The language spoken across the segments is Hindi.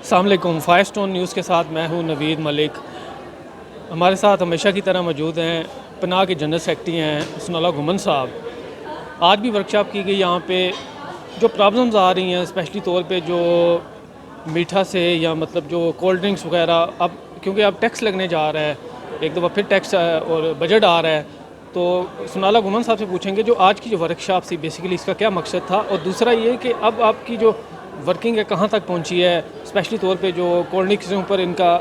अस्सलाम वालेकुम। फायरस्टोन न्यूज़ के साथ मैं हूं नवीद मलिक। हमारे साथ हमेशा की तरह मौजूद हैं पनाह के जनरल सेक्रेटरी हैं हसनल्लाह घुमन साहब। आज भी वर्कशॉप की गई यहाँ पे। जो प्रॉब्लम्स आ रही हैं स्पेशली तौर पे जो मीठा से या मतलब जो कोल्ड ड्रिंक्स वगैरह, अब क्योंकि अब टैक्स लगने जा रहा है, एक दफ़ा फिर टैक्स और बजट आ रहा है, तो हसनल्लाह घुमन साहब से पूछेंगे जो आज की जो वर्कशॉप थी बेसिकली इसका क्या मकसद था, और दूसरा ये कि अब आपकी जो वर्किंग है कहाँ तक पहुँची है, स्पेशली तौर पे जो कोल्ड ड्रिंक्स के ऊपर इनका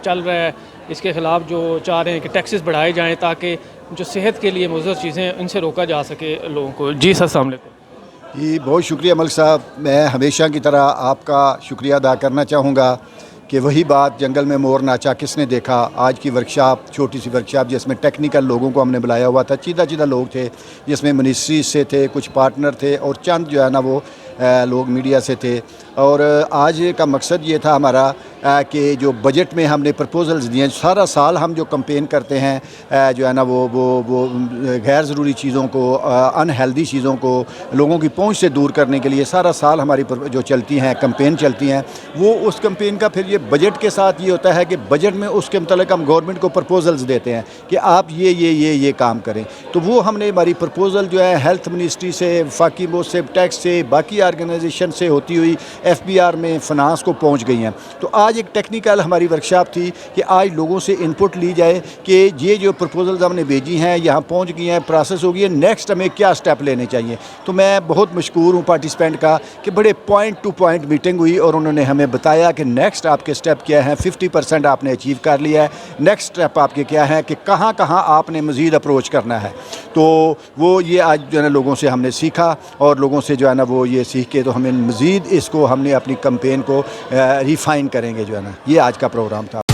चल रहा है, इसके ख़िलाफ़ जो चाह रहे हैं कि टैक्सेस बढ़ाए जाएँ ताकि जो सेहत के लिए मुज़र चीज़ें इनसे रोका जा सके लोगों को। जी सर, अस्सलाम वालेकुम। जी बहुत शुक्रिया मलिक साहब। मैं हमेशा की तरह आपका शुक्रिया अदा करना चाहूँगा कि वही बात जंगल में मोर नाचा किसने देखा। आज की वर्कशॉप छोटी सी वर्कशॉप जिसमें टेक्निकल लोगों को हमने बुलाया हुआ था, सीधा लोग थे, जिसमें मिनिस्ट्री से थे, कुछ पार्टनर थे और चंद जो है ना वो लोग मीडिया से थे। और आज का मकसद ये था हमारा कि जो बजट में हमने प्रपोजल्स दिए, सारा साल हम जो कंपेन करते हैं जो है ना वो गैर ज़रूरी चीज़ों को, अनहेल्दी चीज़ों को लोगों की पहुंच से दूर करने के लिए सारा साल हमारी जो चलती हैं कंपेन चलती हैं, वो उस कंपेन का फिर ये बजट के साथ ये होता है कि बजट में उसके मतलब हम गवर्नमेंट को प्रपोजल्स देते हैं कि आप ये काम करें। तो वो हमने हमारी प्रपोजल जो है हेल्थ मिनिस्ट्री से, वफाकी बोर्ड से, टैक्स से, बाकी ऑर्गेनाइजेशन से होती हुई FBR में फ़िनांस को पहुंच गई हैं। तो आज एक टेक्निकल हमारी वर्कशॉप थी कि आज लोगों से इनपुट ली जाए कि ये जो प्रपोजल्स हमने भेजी हैं यहाँ पहुंच गई हैं, प्रोसेस हो गई है, नेक्स्ट हमें क्या स्टेप लेने चाहिए। तो मैं बहुत मशकूर हूँ पार्टिसिपेंट का कि बड़े पॉइंट टू पॉइंट मीटिंग हुई और उन्होंने हमें बताया कि नेक्स्ट आपके स्टेप क्या हैं। 50% आपने अचीव कर लिया है, नेक्स्ट स्टेप आपके क्या है कि कहाँ आपने मज़ीद अप्रोच करना है। तो वो ये आज जो है ना लोगों से हमने सीखा और लोगों से जो है ना वो ये सीख के तो हमें मज़ीद इसको हमने अपनी कंपेन को रिफ़ाइन करेंगे जो है ना। ये आज का प्रोग्राम था।